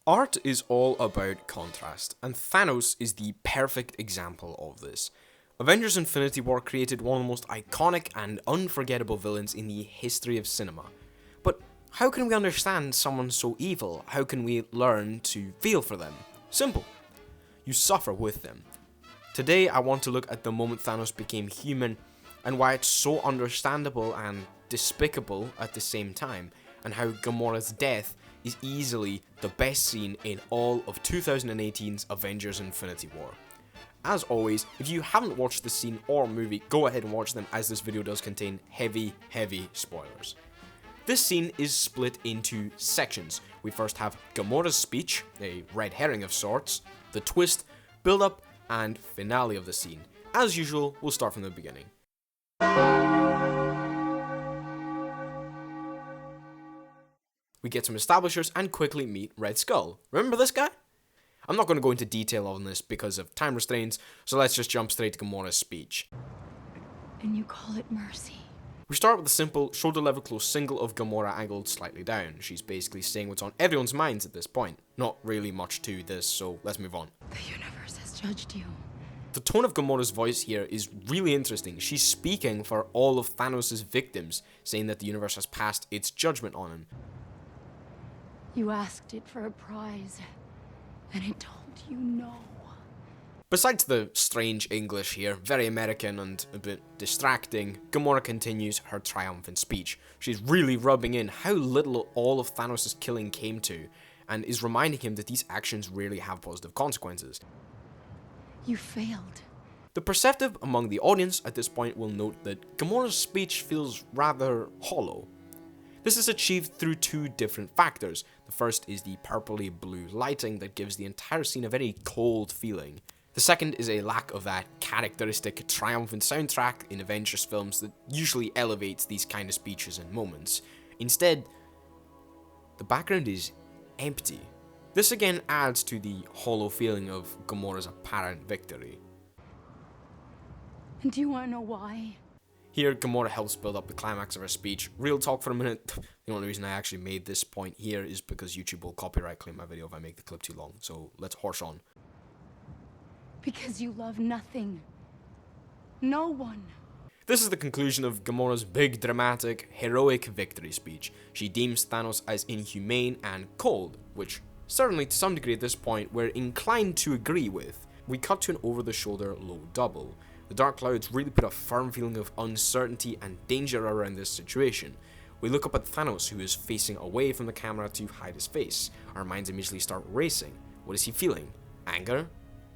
Art is all about contrast, and Thanos is the perfect example of this. Avengers Infinity War created one of the most iconic and unforgettable villains in the history of cinema. But how can we understand someone so evil? How can we learn to feel for them? Simple. You suffer with them. Today I want to look at the moment Thanos became human and why it's so understandable and despicable at the same time, and how Gamora's death is easily the best scene in all of 2018's Avengers Infinity War. As always, if you haven't watched the scene or movie, go ahead and watch them, as this video does contain heavy spoilers. This scene is split into sections. We first have Gamora's speech, a red herring of sorts, the twist, build-up, and finale of the scene. As usual, we'll start from the beginning. We get some establishers and quickly meet Red Skull. Remember this guy? I'm not going to go into detail on this because of time restraints, so let's just jump straight to Gamora's speech. And you call it mercy? We start with a simple shoulder level close single of Gamora angled slightly down. She's basically saying what's on everyone's minds at this point. Not really much to this, so let's move on. The universe has judged you. The tone of Gamora's voice here is really interesting. She's speaking for all of Thanos' victims, saying that the universe has passed its judgment on him. You asked it for a prize, and it told you no. Besides the strange English here, very American and a bit distracting, Gamora continues her triumphant speech. She's really rubbing in how little all of Thanos' killing came to, and is reminding him that these actions rarely have positive consequences. You failed. The perceptive among the audience at this point will note that Gamora's speech feels rather hollow. This is achieved through two different factors. The first is the purpley blue lighting that gives the entire scene a very cold feeling. The second is a lack of that characteristic triumphant soundtrack in Avengers films that usually elevates these kind of speeches and moments. Instead, the background is empty. This again adds to the hollow feeling of Gamora's apparent victory. And do you want to know why? Here, Gamora helps build up the climax of her speech. Real talk for a minute, the only reason I actually made this point here is because YouTube will copyright claim my video if I make the clip too long, so let's horse on. Because you love nothing. No one. This is the conclusion of Gamora's big, dramatic, heroic victory speech. She deems Thanos as inhumane and cold, which certainly to some degree at this point we're inclined to agree with. We cut to an over-the-shoulder low double. The dark clouds really put a firm feeling of uncertainty and danger around this situation. We look up at Thanos, who is facing away from the camera to hide his face. Our minds immediately start racing. What is he feeling? Anger?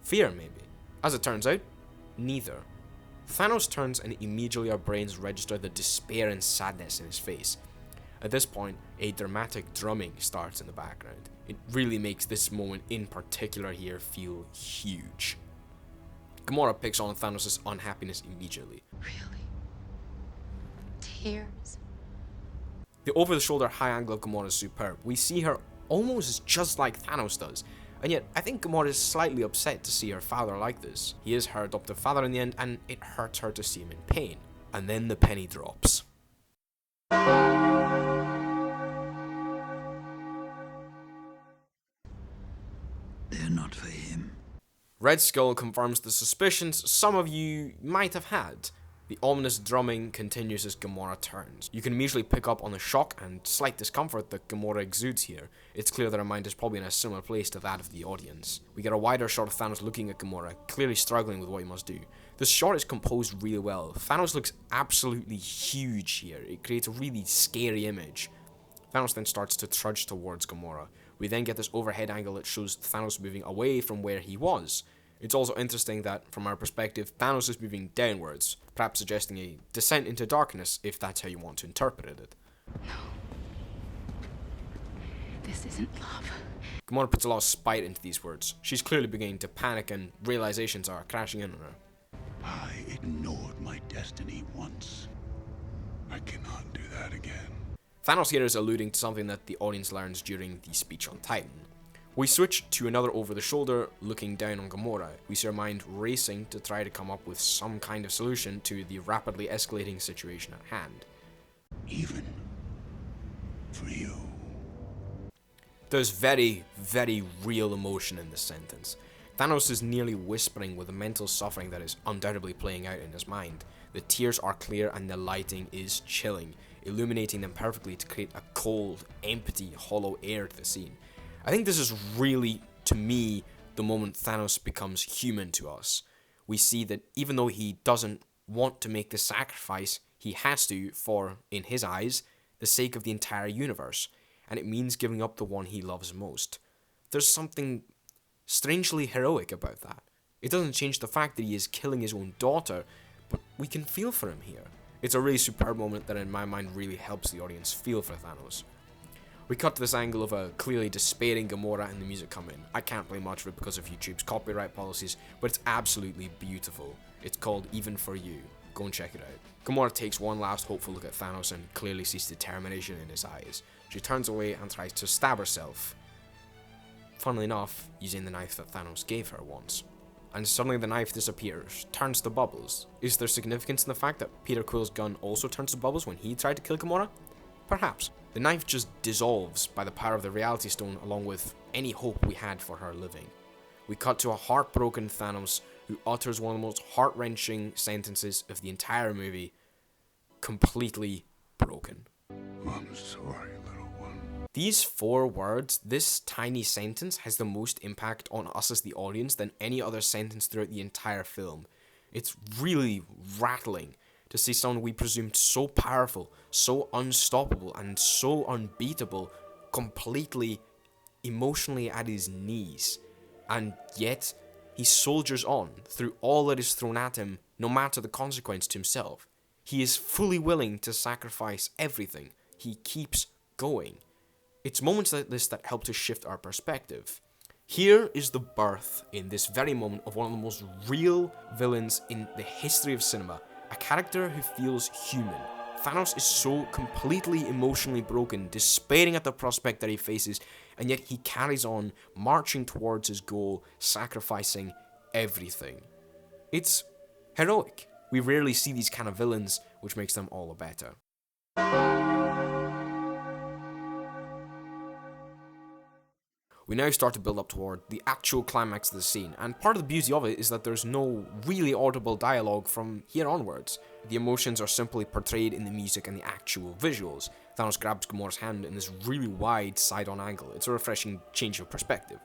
Fear, maybe? As it turns out, neither. Thanos turns and immediately our brains register the despair and sadness in his face. At this point, a dramatic drumming starts in the background. It really makes this moment in particular here feel huge. Gamora picks on Thanos' unhappiness immediately. Really? Tears? The over-the-shoulder high angle of Gamora is superb. We see her almost just like Thanos does. And yet, I think Gamora is slightly upset to see her father like this. He is her adoptive father in the end, and it hurts her to see him in pain. And then the penny drops. They're not for him. Red Skull confirms the suspicions some of you might have had. The ominous drumming continues as Gamora turns. You can immediately pick up on the shock and slight discomfort that Gamora exudes here. It's clear that her mind is probably in a similar place to that of the audience. We get a wider shot of Thanos looking at Gamora, clearly struggling with what he must do. This shot is composed really well. Thanos looks absolutely huge here. It creates a really scary image. Thanos then starts to trudge towards Gamora. We then get this overhead angle that shows Thanos moving away from where he was. It's also interesting that, from our perspective, Thanos is moving downwards, perhaps suggesting a descent into darkness, if that's how you want to interpret it. No. This isn't love. Gamora puts a lot of spite into these words. She's clearly beginning to panic and realizations are crashing in on her. I ignored my destiny once. I cannot do that again. Thanos here is alluding to something that the audience learns during the speech on Titan. We switch to another over-the-shoulder looking down on Gamora. We see her mind racing to try to come up with some kind of solution to the rapidly escalating situation at hand. Even for you. There's very, very real emotion in this sentence. Thanos is nearly whispering with the mental suffering that is undoubtedly playing out in his mind. The tears are clear and the lighting is chilling, illuminating them perfectly to create a cold, empty, hollow air to the scene. I think this is really, to me, the moment Thanos becomes human to us. We see that even though he doesn't want to make the sacrifice, he has to for, in his eyes, the sake of the entire universe, and it means giving up the one he loves most. There's something strangely heroic about that. It doesn't change the fact that he is killing his own daughter, but we can feel for him here. It's a really superb moment that in my mind really helps the audience feel for Thanos. We cut to this angle of a clearly despairing Gamora and the music come in. I can't play much of it because of YouTube's copyright policies, but it's absolutely beautiful. It's called Even For You. Go and check it out. Gamora takes one last hopeful look at Thanos and clearly sees determination in his eyes. She turns away and tries to stab herself. Funnily enough, using the knife that Thanos gave her once. And suddenly the knife disappears, turns to bubbles. Is there significance in the fact that Peter Quill's gun also turns to bubbles when he tried to kill Gamora? Perhaps. The knife just dissolves by the power of the Reality Stone along with any hope we had for her living. We cut to a heartbroken Thanos who utters one of the most heart-wrenching sentences of the entire movie. Completely broken. I'm sorry, little one. These 4 words, this tiny sentence, has the most impact on us as the audience than any other sentence throughout the entire film. It's really rattling to see someone we presumed so powerful, so unstoppable, and so unbeatable, completely emotionally at his knees. And yet, he soldiers on through all that is thrown at him, no matter the consequence to himself. He is fully willing to sacrifice everything. He keeps going. It's moments like this that help to shift our perspective. Here is the birth, in this very moment, of one of the most real villains in the history of cinema. A character who feels human. Thanos is so completely emotionally broken, despairing at the prospect that he faces, and yet he carries on, marching towards his goal, sacrificing everything. It's heroic. We rarely see these kind of villains, which makes them all the better. We now start to build up toward the actual climax of the scene, and part of the beauty of it is that there's no really audible dialogue from here onwards. The emotions are simply portrayed in the music and the actual visuals. Thanos grabs Gamora's hand in this really wide side-on angle. It's a refreshing change of perspective.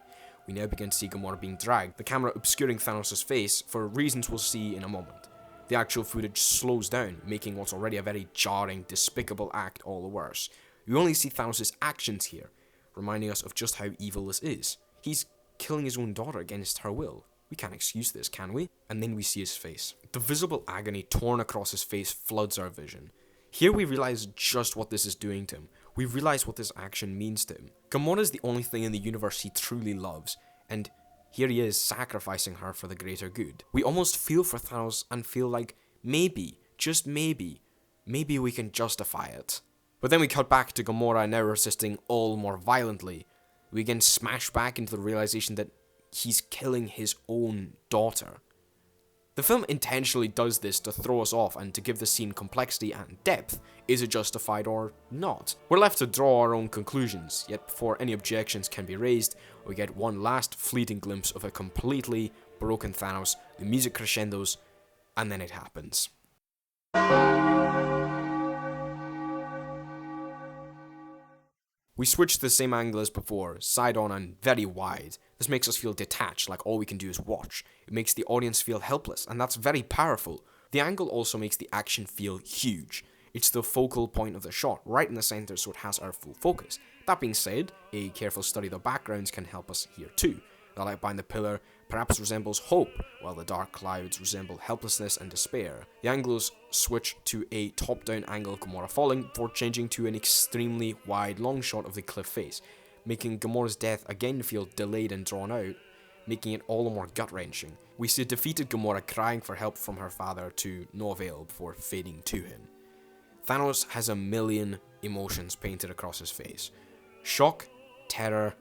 We now begin to see Gamora being dragged, the camera obscuring Thanos' face for reasons we'll see in a moment. The actual footage slows down, making what's already a very jarring, despicable act all the worse. We only see Thanos' actions here, reminding us of just how evil this is. He's killing his own daughter against her will. We can't excuse this, can we? And then we see his face. The visible agony torn across his face floods our vision. Here we realize just what this is doing to him. We realize what this action means to him. Gamora is the only thing in the universe he truly loves, and here he is sacrificing her for the greater good. We almost feel for Thanos and feel like maybe, just maybe we can justify it. But then we cut back to Gamora now resisting all more violently. We again smash back into the realization that he's killing his own daughter. The film intentionally does this to throw us off and to give the scene complexity and depth. Is it justified or not? We're left to draw our own conclusions, yet before any objections can be raised, we get one last fleeting glimpse of a completely broken Thanos, the music crescendos, and then it happens. We switch to the same angle as before, side on and very wide. This makes us feel detached, like all we can do is watch. It makes the audience feel helpless, and that's very powerful. The angle also makes the action feel huge. It's the focal point of the shot, right in the center, so it has our full focus. That being said, a careful study of the backgrounds can help us here too. The light behind the pillar perhaps resembles hope, while the dark clouds resemble helplessness and despair. The angles switch to a top-down angle of Gamora falling before changing to an extremely wide long shot of the cliff face, making Gamora's death again feel delayed and drawn out, making it all the more gut-wrenching. We see a defeated Gamora crying for help from her father to no avail before fading to him. Thanos has a million emotions painted across his face. Shock, terror,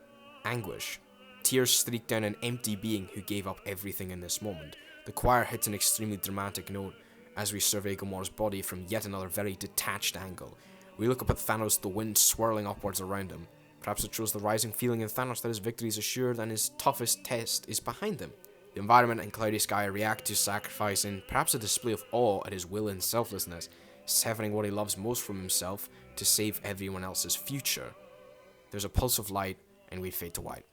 anguish. Tears streak down an empty being who gave up everything in this moment. The choir hits an extremely dramatic note as we survey Gamora's body from yet another very detached angle. We look up at Thanos, the wind swirling upwards around him. Perhaps it shows the rising feeling in Thanos that his victory is assured and his toughest test is behind him. The environment and cloudy sky react to his sacrifice in perhaps a display of awe at his will and selflessness, severing what he loves most from himself to save everyone else's future. There's a pulse of light, and we fade to white.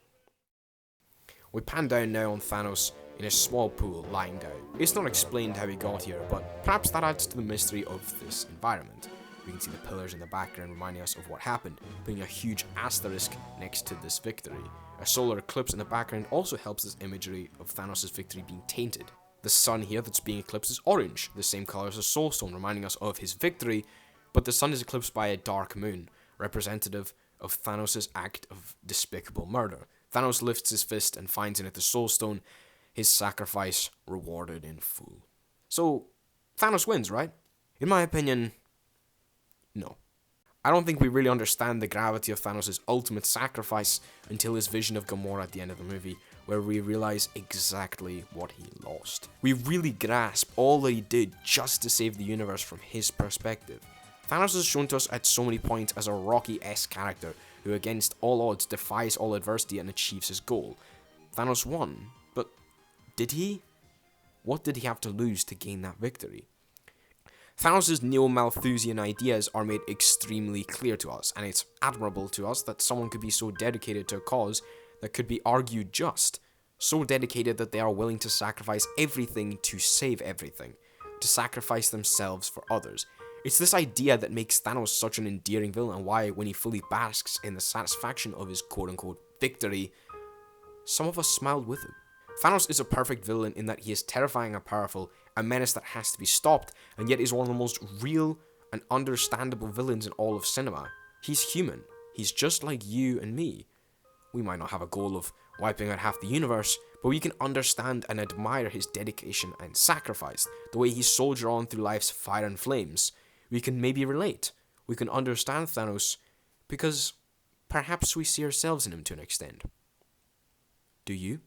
We pan down now on Thanos in a small pool lying down. It's not explained how he got here, but perhaps that adds to the mystery of this environment. We can see the pillars in the background reminding us of what happened, putting a huge asterisk next to this victory. A solar eclipse in the background also helps this imagery of Thanos' victory being tainted. The sun here that's being eclipsed is orange, the same colour as the Soul Stone, reminding us of his victory, but the sun is eclipsed by a dark moon, representative of Thanos' act of despicable murder. Thanos lifts his fist and finds in it the Soul Stone, his sacrifice rewarded in full. So, Thanos wins, right? In my opinion, no. I don't think we really understand the gravity of Thanos' ultimate sacrifice until his vision of Gamora at the end of the movie, where we realize exactly what he lost. We really grasp all that he did just to save the universe from his perspective. Thanos is shown to us at so many points as a Rocky-esque character who against all odds defies all adversity and achieves his goal. Thanos won, but did he? What did he have to lose to gain that victory? Thanos' neo-Malthusian ideas are made extremely clear to us, and it's admirable to us that someone could be so dedicated to a cause that could be argued just, so dedicated that they are willing to sacrifice everything to save everything, to sacrifice themselves for others. It's this idea that makes Thanos such an endearing villain, and why, when he fully basks in the satisfaction of his quote-unquote victory, some of us smiled with him. Thanos is a perfect villain in that he is terrifying and powerful, a menace that has to be stopped, and yet is one of the most real and understandable villains in all of cinema. He's human. He's just like you and me. We might not have a goal of wiping out half the universe, but we can understand and admire his dedication and sacrifice, the way he soldiered on through life's fire and flames. We can maybe relate. We can understand Thanos because perhaps we see ourselves in him to an extent. Do you?